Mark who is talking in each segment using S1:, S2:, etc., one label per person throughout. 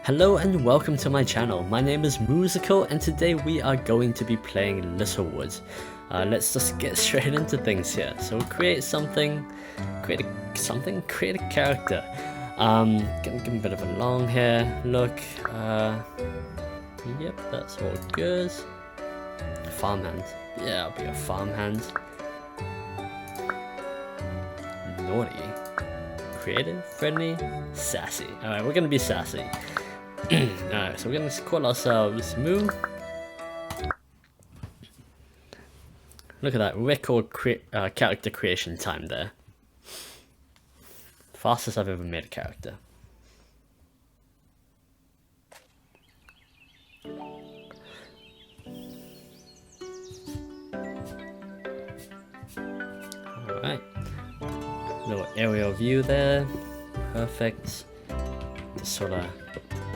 S1: Hello and welcome to my channel. My name is Musical and today we are going to be playing Littlewood. Let's just get straight into things here. So we'll create something, create a character. Gonna give him a bit of a long hair look. Yep, that's all good. Farmhand. Yeah, I'll be a farmhand. Naughty. Creative, friendly, sassy. Alright, we're gonna be sassy. Alright, so we're gonna call ourselves Moo. Look at that record character creation time there. Fastest I've ever made a character. Alright. Little aerial view there. Perfect. Just sort of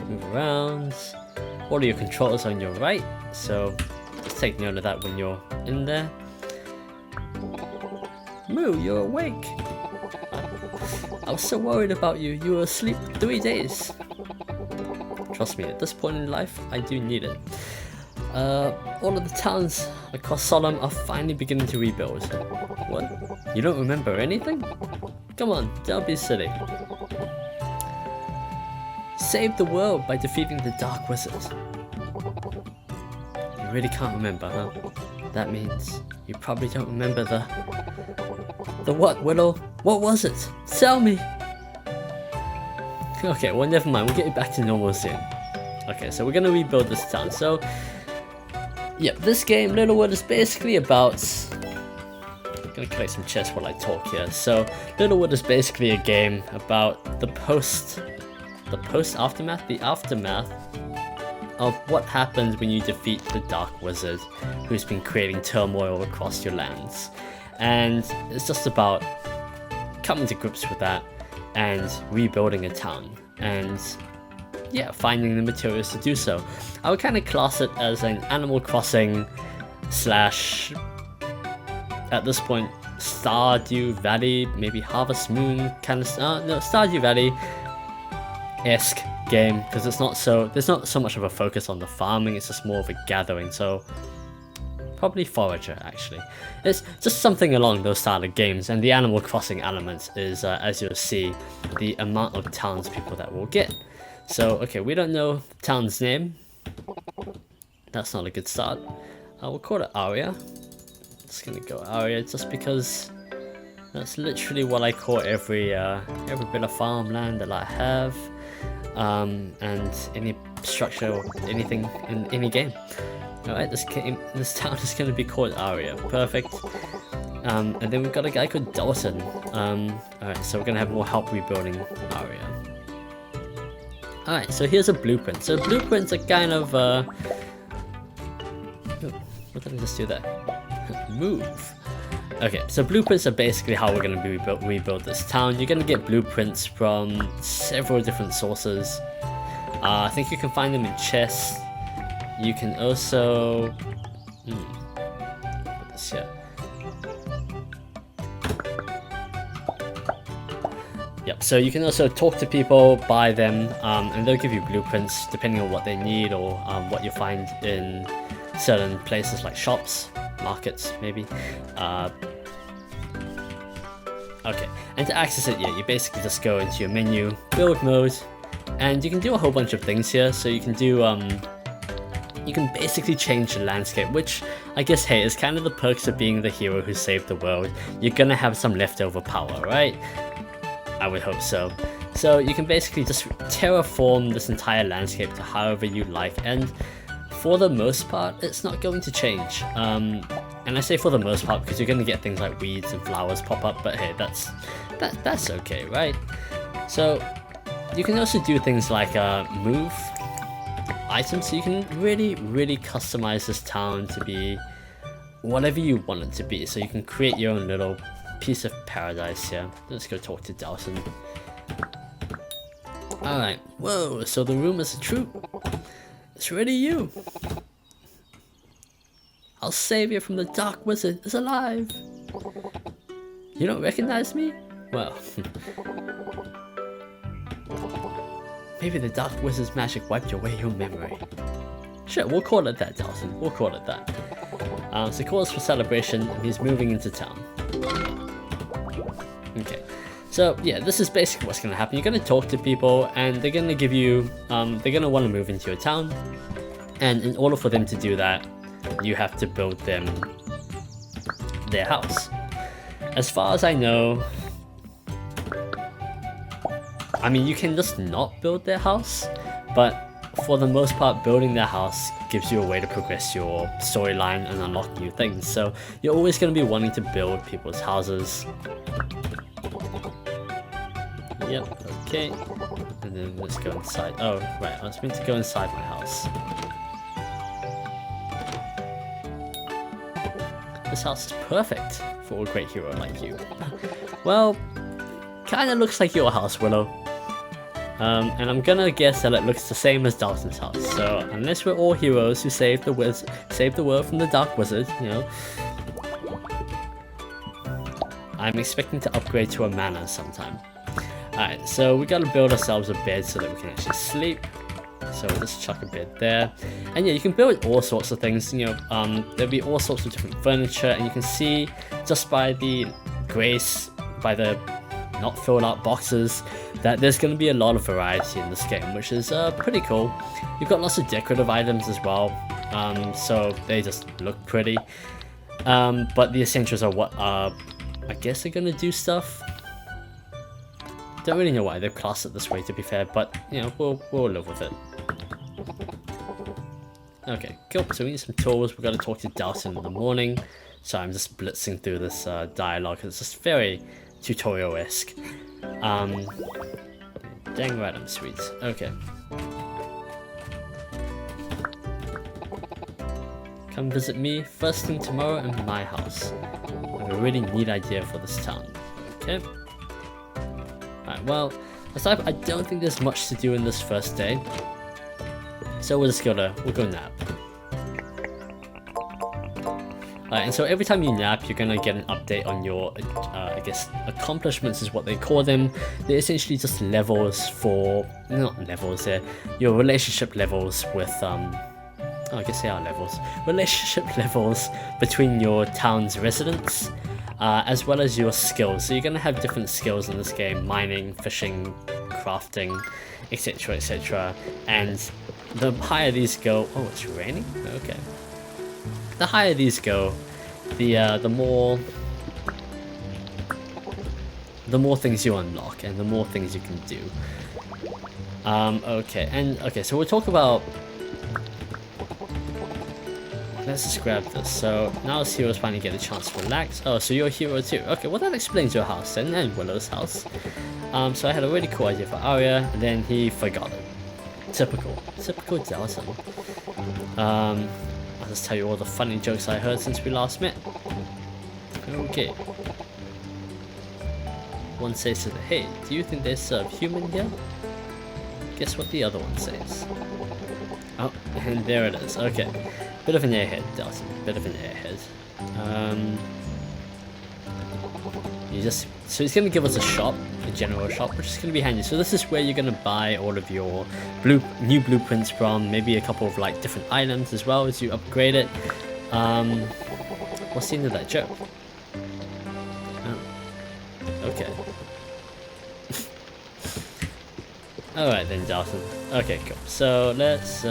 S1: move around. All of your controls on your right, so just take note of that when you're in there. Moo, you're awake. I was so worried about you. You were asleep 3 days. Trust me, at this point in life, I do need it. All of the towns across Solemn are finally beginning to rebuild. What? You don't remember anything? Come on, don't be silly. Saved the world by defeating the Dark Wizard. You really can't remember, huh? That means you probably don't remember the what, Willow? What was it? Tell me! Okay, well never mind, we'll get you back to normal soon. Okay, so we're gonna rebuild this town. So, yeah, this game, Littlewood, is basically about... I'm gonna collect some chests while I talk here. So, Littlewood is basically a game about the aftermath of what happens when you defeat the Dark Wizard, who's been creating turmoil across your lands. And it's just about coming to grips with that and rebuilding a town. And yeah, finding the materials to do so. I would kind of class it as an Animal Crossing slash, at this point, Stardew Valley, maybe Harvest Moon kind of, no, Stardew Valley-esque game, because there's not so much of a focus on the farming, it's just more of a gathering, so probably Forager actually. It's just something along those style of games, and the Animal Crossing element is, as you'll see, the amount of townspeople that we'll get. So, okay, we don't know the town's name. That's not a good start. We'll call it Aria. Just gonna go Aria just because that's literally what I call every bit of farmland that I have, and any structure or anything in any game. Alright, this town is going to be called Aria. Perfect. And then we've got a guy called Dalton. Alright, so we're going to have more help rebuilding Aria. Alright, so here's a blueprint. So blueprints are kind of... what did I just do there? Move. Okay, so blueprints are basically how we're going to rebuild this town. You're going to get blueprints from several different sources. I think you can find them in chests. You can also... put this here. Yep, so you can also talk to people, buy them, and they'll give you blueprints depending on what they need or what you find in certain places like shops, markets maybe. Okay, and to access it, yeah, you basically just go into your menu, build mode, and you can do a whole bunch of things here. So you can do, you can basically change the landscape, which I guess, hey, is kind of the perks of being the hero who saved the world. You're gonna have some leftover power, right? I would hope so. So you can basically just terraform this entire landscape to however you like, and for the most part, it's not going to change. And I say for the most part because you're going to get things like weeds and flowers pop up, but hey, that's okay, right? So you can also do things like move items, so you can really customize this town to be whatever you want it to be. So you can create your own little piece of paradise here. Let's go talk to Dalton. Alright, whoa, so the rumors are true. It's really you. I'll save you from the Dark Wizard is alive. You don't recognize me? Well, Maybe the Dark Wizard's magic wiped away your memory. Sure, we'll call it that, Dalton. We'll call it that. So cause for celebration, and he's moving into town. Okay. So yeah, this is basically what's going to happen. You're going to talk to people, and they're going to give you, they're going to want to move into your town, and in order for them to do that, you have to build them their house. As far as I know, I mean, you can just not build their house, but for the most part, building their house gives you a way to progress your storyline and unlock new things. So you're always going to be wanting to build people's houses. Yep, okay. And then let's go inside. Oh, right, I was meant to go inside my house. This house is perfect for a great hero like you. Well, kinda looks like your house, Willow. And I'm gonna guess that it looks the same as Dalton's house. So unless we're all heroes who save the world from the Dark Wizard, you know, I'm expecting to upgrade to a manor sometime. Alright, so we gotta build ourselves a bed so that we can actually sleep. So we'll just chuck a bed there. And yeah, you can build all sorts of things, you know, there'll be all sorts of different furniture, and you can see just by the grace, by the not filled out boxes, that there's going to be a lot of variety in this game, which is pretty cool. You've got lots of decorative items as well, so they just look pretty. But the essentials are what I guess they're going to do stuff. Don't really know why they've classed it this way, to be fair, but you know, we'll live with it. Okay, cool. So we need some tools. We've got to talk to Dalton in the morning. So I'm just blitzing through this dialogue. It's just very tutorial-esque. Dang right, I'm sweet. Okay. Come visit me first thing tomorrow in my house. I have a really neat idea for this town. Okay. Alright, well, aside, I don't think there's much to do in this first day. So we'll go nap. And so every time you nap, you're gonna get an update on your, I guess, accomplishments is what they call them. They're essentially just levels for, not levels, they're your relationship levels with, I guess they are levels. Relationship levels between your town's residents, as well as your skills. So you're gonna have different skills in this game: mining, fishing, crafting, etc., etc. And the higher these go, oh, it's raining? Okay. The higher these go, the more things you unlock and the more things you can do. Okay, so we'll talk about. Let's just grab this. So now as heroes finally get a chance to relax. Oh, so you're a hero too. Okay, well that explains your house then, and Willow's house. So I had a really cool idea for Arya, and then he forgot it. Typical Dalton. I'll just tell you all the funny jokes I heard since we last met. Okay. One says to the, hey, do you think they serve human here? Guess what the other one says. Oh, and there it is. Okay. Bit of an airhead, Dalton. Bit of an airhead. So he's gonna give us a shop, a general shop, which is gonna be handy. So this is where you're gonna buy all of your new blueprints from, maybe a couple of like different items as well as you upgrade it. What's the end of that joke? Oh. Okay. Alright then, Dalton. Okay, cool. So let's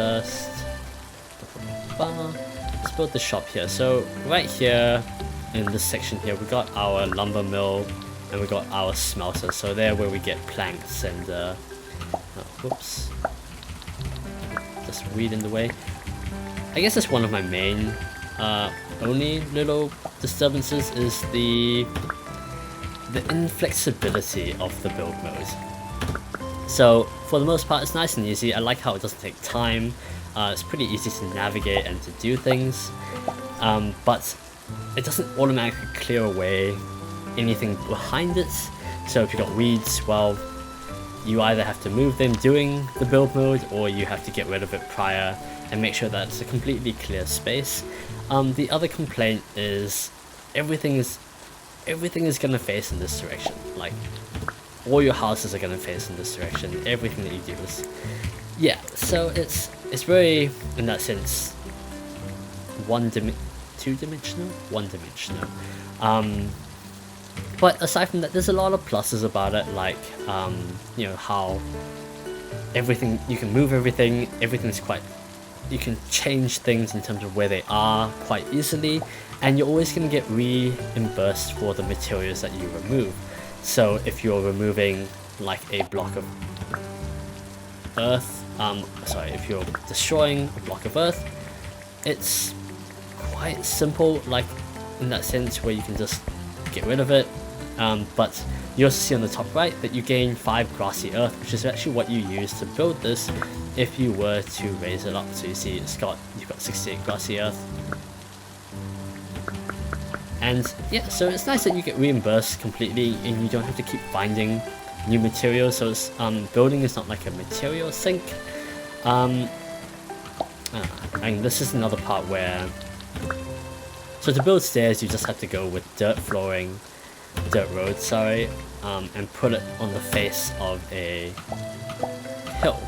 S1: build the shop here. So right here in this section here, we got our lumber mill and we got our smelter. So there where we get planks and whoops, just weed in the way. I guess that's one of my main only little disturbances is the inflexibility of the build mode. So for the most part, it's nice and easy. I like how it doesn't take time. It's pretty easy to navigate and to do things, but it doesn't automatically clear away anything behind it. So if you've got weeds, well, you either have to move them during the build mode, or you have to get rid of it prior and make sure that it's a completely clear space. The other complaint is everything is gonna face in this direction. Like all your houses are gonna face in this direction. Everything that you do is, yeah. So it's very, in that sense, two-dimensional, one-dimensional. But aside from that, there's a lot of pluses about it, like you know, how everything, you can move everything. Everything's quite, you can change things in terms of where they are quite easily, and you're always going to get reimbursed for the materials that you remove. So if you're removing like a block of earth, if you're destroying a block of earth, it's quite simple, like in that sense, where you can just get rid of it. But you also see on the top right that you gain 5 grassy earth, which is actually what you use to build this if you were to raise it up. So you see you've got 68 grassy earth. And yeah, so it's nice that you get reimbursed completely and you don't have to keep finding new materials. So it's, building is not like a material sink. And this is another part where, so to build stairs you just have to go with dirt road, and put it on the face of a hill.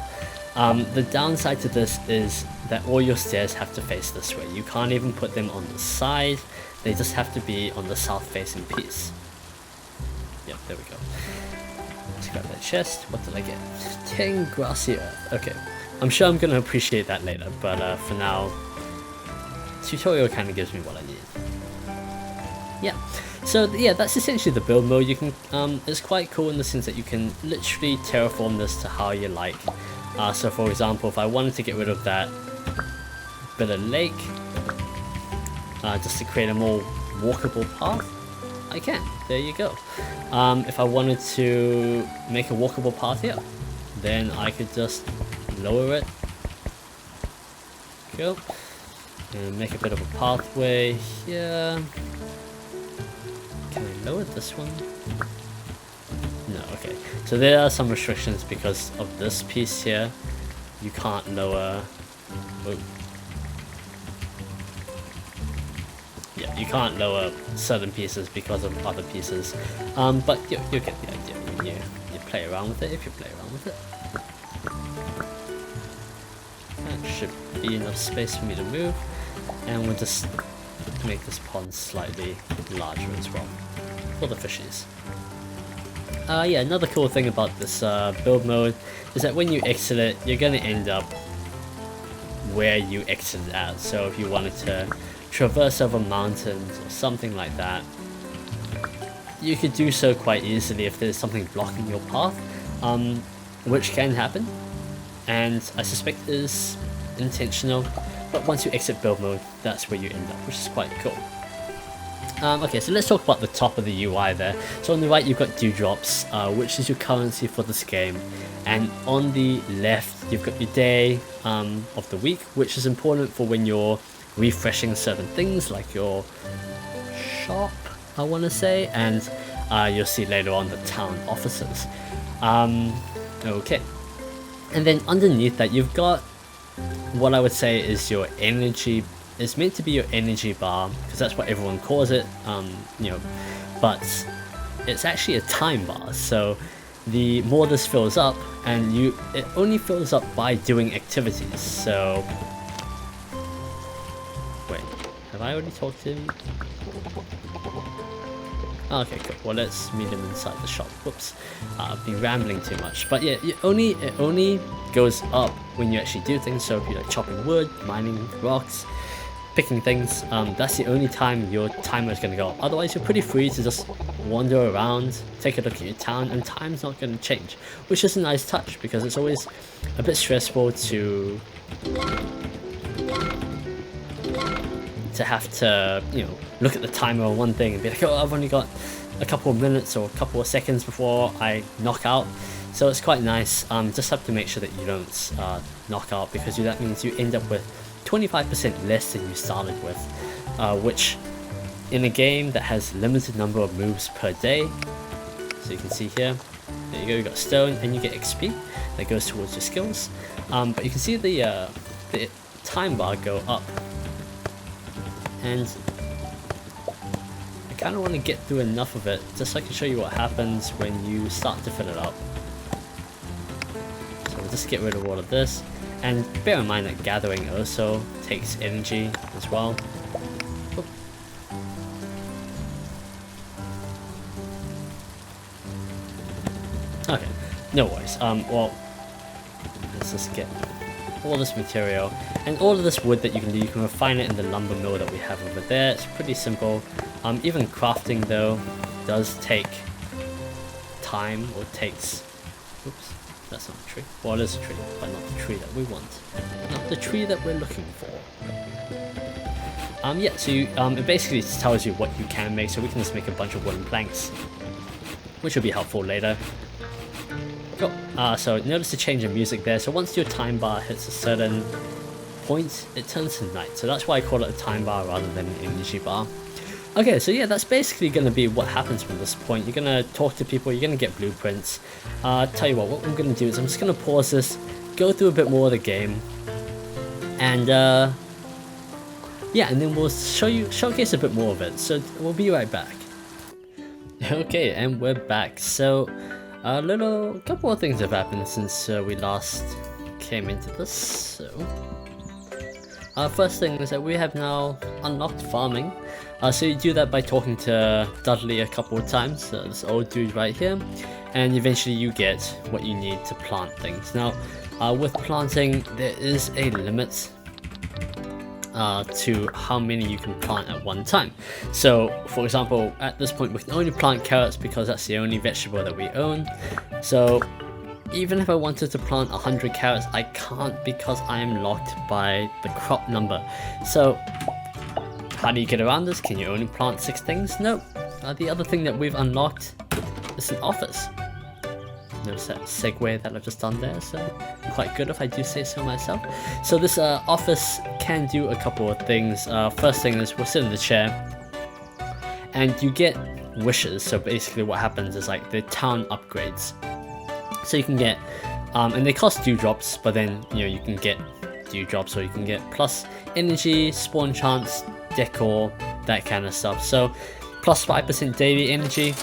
S1: The downside to this is that all your stairs have to face this way. You can't even put them on the side, they just have to be on the south facing piece. Yep, there we go. Let's grab that chest. What did I get? 10 grassy earth. Okay, I'm sure I'm going to appreciate that later, but for now, tutorial kind of gives me what I need. Yeah. So yeah, that's essentially the build mode. You can, it's quite cool in the sense that you can literally terraform this to how you like. So for example, if I wanted to get rid of that bit of lake, just to create a more walkable path, I can. There you go. If I wanted to make a walkable path here, then I could just lower it. Cool. And make a bit of a pathway here. Can I lower this one? No, okay. So there are some restrictions because of this piece here. You can't lower... Oh. Yeah, you can't lower certain pieces because of other pieces. But you get the idea when you play around with it, if you play around with it. That should be enough space for me to move. And we'll just make this pond slightly larger as well for the fishies. Yeah, another cool thing about this build mode is that when you exit it, you're going to end up where you exited at. So if you wanted to traverse over mountains or something like that, you could do so quite easily if there's something blocking your path, which can happen, and I suspect is intentional. But once you exit build mode, that's where you end up, which is quite cool. Okay, so let's talk about the top of the UI there. So on the right you've got dewdrops, which is your currency for this game, and on the left you've got your day of the week, which is important for when you're refreshing certain things like your shop, I want to say, and you'll see later on the town offices. Okay, and then underneath that you've got what I would say is your energy. It's meant to be your energy bar because that's what everyone calls it, you know, but it's actually a time bar. So the more this fills up, and it only fills up by doing activities. So wait, have I already talked to you? Okay, cool. Well, let's meet him inside the shop. Whoops, I've been rambling too much. But yeah, it only goes up when you actually do things. So if you're like chopping wood, mining rocks, picking things, that's the only time your timer is going to go up. Otherwise, you're pretty free to just wander around, take a look at your town, and time's not going to change, which is a nice touch because it's always a bit stressful to have to, you know, look at the timer on one thing and be like, oh, I've only got a couple of minutes or a couple of seconds before I knock out. So it's quite nice. Just have to make sure that you don't knock out, because that means you end up with 25% less than you started with, which in a game that has limited number of moves per day, so you can see here, there you go, you got stone and you get XP that goes towards your skills, but you can see the time bar go up, and kind of want to get through enough of it just so I can show you what happens when you start to fill it up. So we'll just get rid of all of this, and bear in mind that gathering also takes energy as well. Oop. Okay, no worries. Well, let's just get all this material and all of this wood that you can do. You can refine it in the lumber mill that we have over there. It's pretty simple. Even crafting though does take time, or takes, oops, that's not a tree. Well, it is a tree, but not the tree that we want, not the tree that we're looking for. Yeah, so you, it basically just tells you what you can make, so we can just make a bunch of wooden planks, which will be helpful later. Cool. So notice the change in music there. So once your time bar hits a certain point, it turns to night. So that's why I call it a time bar rather than an energy bar. Okay, so yeah, that's basically going to be what happens from this point. You're going to talk to people, you're going to get blueprints. Tell you what I'm going to do is I'm just going to pause this, go through a bit more of the game, and yeah, and then we'll showcase a bit more of it. So we'll be right back. Okay, and we're back. So a couple of things have happened since we last came into this. So first thing is that we have now unlocked farming. So you do that by talking to Dudley a couple of times, this old dude right here, and eventually you get what you need to plant things. Now, with planting, there is a limit to how many you can plant at one time. So, for example, at this point we can only plant carrots because that's the only vegetable that we own. So, even if I wanted to plant 100 carrots, I can't because I am locked by the crop number. So, how do you get around this? Can you only plant 6 things? No. The other thing that we've unlocked is an office. Notice that segue that I've just done there, so quite good if I do say so myself. So this office can do a couple of things. First thing is we'll sit in the chair and you get wishes. So basically what happens is like the town upgrades. So you can get, and they cost dewdrops, but then you can get dewdrops, or you can get plus energy, spawn chance, decor, that kind of stuff. So plus 5% daily energy.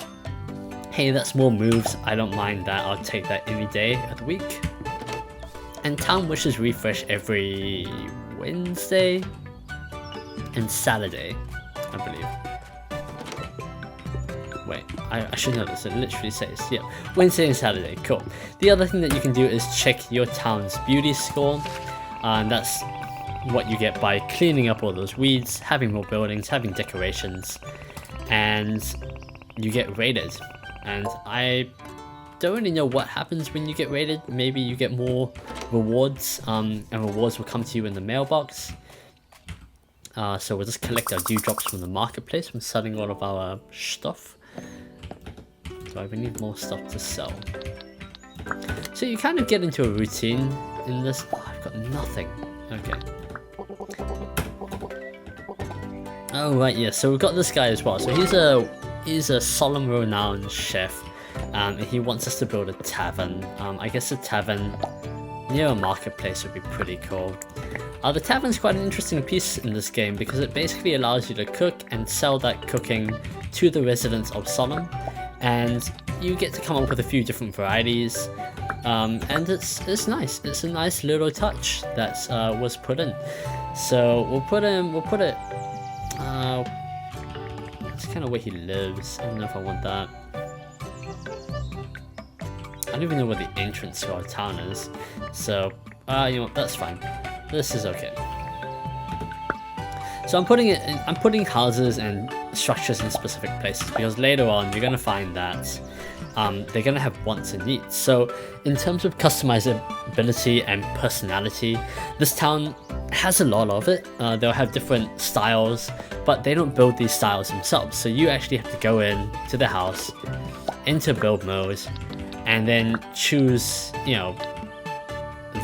S1: Hey, that's more moves. I don't mind that. I'll take that any day of the week. And town wishes refresh every Wednesday and Saturday, I believe. Wait, I should know this. It literally says, yeah, Wednesday and Saturday. Cool. The other thing that you can do is check your town's beauty score. And that's what you get by cleaning up all those weeds, having more buildings, having decorations, and you get rated. And I don't really know what happens when you get rated. Maybe you get more rewards, and rewards will come to you in the mailbox. So we'll just collect our dewdrops from the marketplace from selling all of our stuff. So we need more stuff to sell. So you kind of get into a routine in this. Oh, I've got nothing. Okay. Oh right, yeah. So we've got this guy as well. So he's a solemn renowned chef, and he wants us to build a tavern. I guess a tavern near a marketplace would be pretty cool. The tavern's quite an interesting piece in this game because it basically allows you to cook and sell that cooking to the residents of Solemn, and you get to come up with a few different varieties. And it's nice. It's a nice little touch that was put in. So we'll put it. It's kind of where he lives. I don't know if I want that. I don't even know where the entrance to our town is. So, you know what, that's fine. This is okay. So I'm putting houses and structures in specific places because later on you're gonna find that they're gonna have wants and needs. So in terms of customizability and personality, this town has a lot of it. They'll have different styles, but they don't build these styles themselves. So you actually have to go in to the house, into build mode, and then choose, the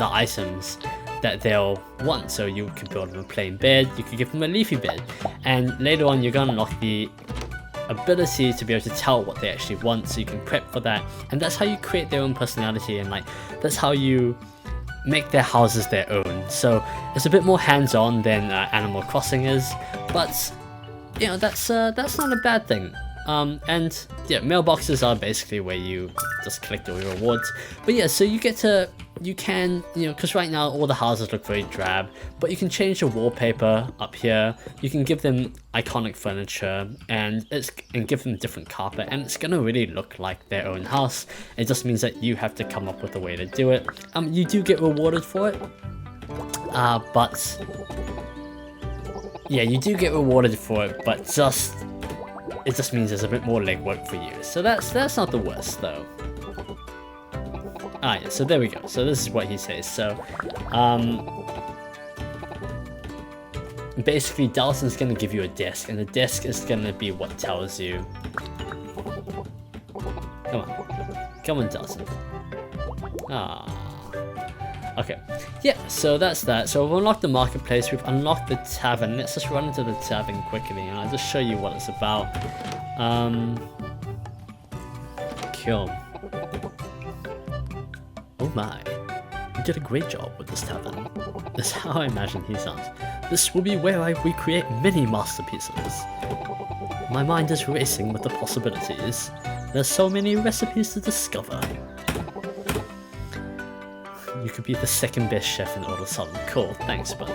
S1: items that they'll want. So you could build them a plain bed, you could give them a leafy bed, and later on you're gonna unlock the ability to be able to tell what they actually want, so you can prep for that, and that's how you create their own personality, and that's how you make their houses their own. So it's a bit more hands-on than Animal Crossing is, but you know, that's not a bad thing. And yeah, mailboxes are basically where you just collect all your rewards. But yeah, so you can, you know, because right now all the houses look very drab, but you can change the wallpaper up here. You can give them iconic furniture and give them different carpet, and it's gonna really look like their own house. It just means that you have to come up with a way to do it. You do get rewarded for it, but yeah, you do get rewarded for it, but it just means there's a bit more legwork for you. So that's not the worst though. Ah yeah, so there we go. So this is what he says. So basically Dalton's gonna give you a desk, and the desk is gonna be what tells you. Come on Dalton. Okay, yeah, so that's that. So we've unlocked the marketplace, we've unlocked the tavern. Let's just run into the tavern quickly and I'll just show you what it's about. Cool. Oh my, you did a great job with this tavern. That's how I imagine he sounds. This will be where I recreate many masterpieces. My mind is racing with the possibilities. There's so many recipes to discover. You could be the second best chef in all of a sudden. Cool, thanks, bud.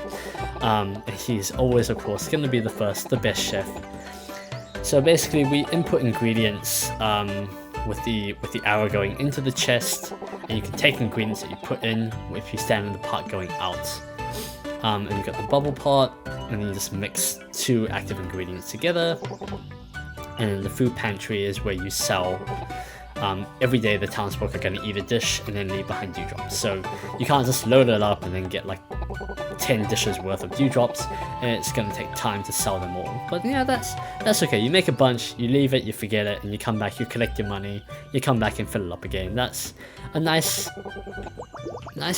S1: He's always, of course, going to be the best chef. So basically, we input ingredients with the arrow going into the chest, and you can take ingredients that you put in if you stand in the pot going out. And you've got the bubble pot, and then you just mix 2 active ingredients together. And then the food pantry is where you sell. Every day the townsfolk are going to eat a dish and then leave behind dewdrops. So you can't just load it up and then get like 10 dishes worth of dewdrops, and it's going to take time to sell them all. But yeah, that's okay. You make a bunch, you leave it, you forget it, and you come back, you collect your money, you come back and fill it up again. That's a nice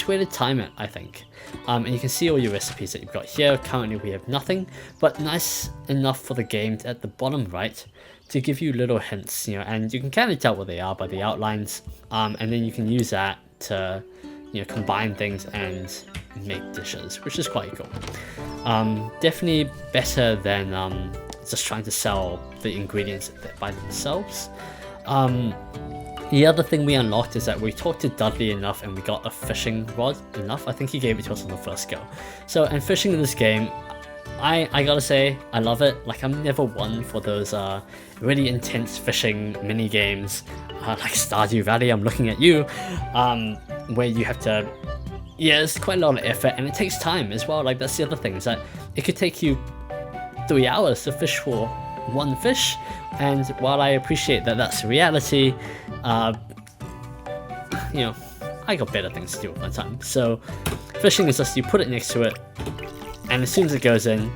S1: way to time it, I think. And you can see all your recipes that you've got here. Currently we have nothing, but nice enough for the game at the bottom right to give you little hints, you know, and you can kind of tell what they are by the outlines, and then you can use that to, you know, combine things and make dishes, which is quite cool. Definitely better than just trying to sell the ingredients by themselves. The other thing we unlocked is that we talked to Dudley enough and we got a fishing rod enough. I think he gave it to us on the first go. So, and fishing in this game, I gotta say, I love it. Like, I'm never one for those really intense fishing mini games, like Stardew Valley. I'm looking at you, where you have to, yeah, it's quite a lot of effort and it takes time as well. Like, that's the other thing, is that it could take you 3 hours to fish for 1 fish. And while I appreciate that that's reality, you know, I got better things to do with my time. So fishing is just, you put it next to it, and as soon as it goes in,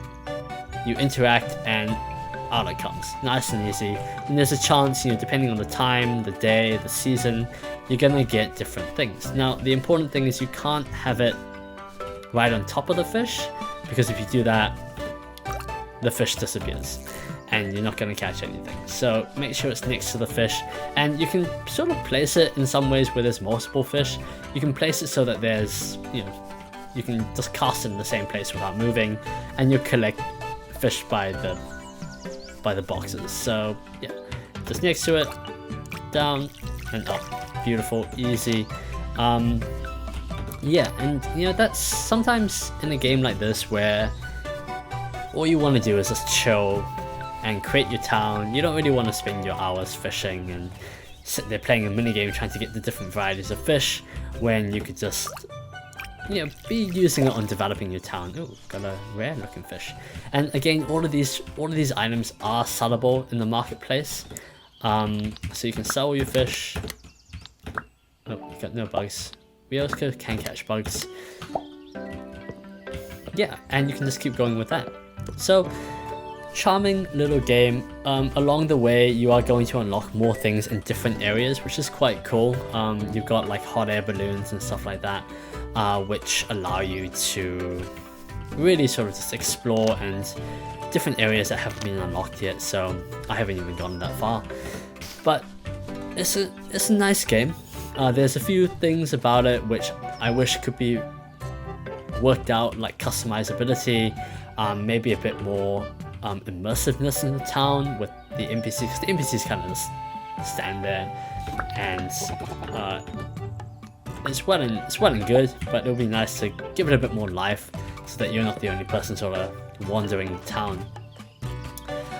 S1: you interact and out it comes. Nice and easy. And there's a chance, you know, depending on the time, the day, the season, you're gonna get different things. Now, the important thing is you can't have it right on top of the fish, because if you do that, the fish disappears and you're not going to catch anything. So make sure it's next to the fish, and you can sort of place it in some ways where there's multiple fish. You can place it so that there's, you know, you can just cast it in the same place without moving, and you collect fish by the boxes. So yeah, just next to it, down and up. Beautiful, easy. Yeah, and you know, that's sometimes in a game like this where all you want to do is just chill and create your town. You don't really want to spend your hours fishing and sit there playing a minigame trying to get the different varieties of fish, when you could just, you know, be using it on developing your town. Ooh, got a rare looking fish. And again, all of these items are sellable in the marketplace. So you can sell all your fish. Oh, you got no bugs. We also can catch bugs. Yeah, and you can just keep going with that. So, charming little game. Along the way, you are going to unlock more things in different areas, which is quite cool. You've got like hot air balloons and stuff like that, which allow you to really sort of just explore and different areas that haven't been unlocked yet. So I haven't even gone that far, but it's a nice game. There's a few things about it which I wish could be worked out, like customizability, maybe a bit more immersiveness in the town with the NPCs, because the NPCs kind of just stand there, and it's well and good, but it would be nice to give it a bit more life so that you're not the only person sort of wandering the town.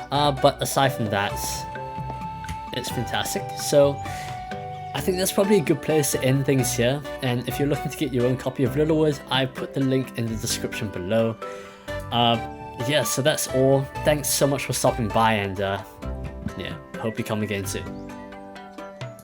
S1: But aside from that, it's fantastic. So I think that's probably a good place to end things here, and if you're looking to get your own copy of Littlewood, I put the link in the description below. Yeah, so that's all. Thanks so much for stopping by, and yeah, hope you come again soon.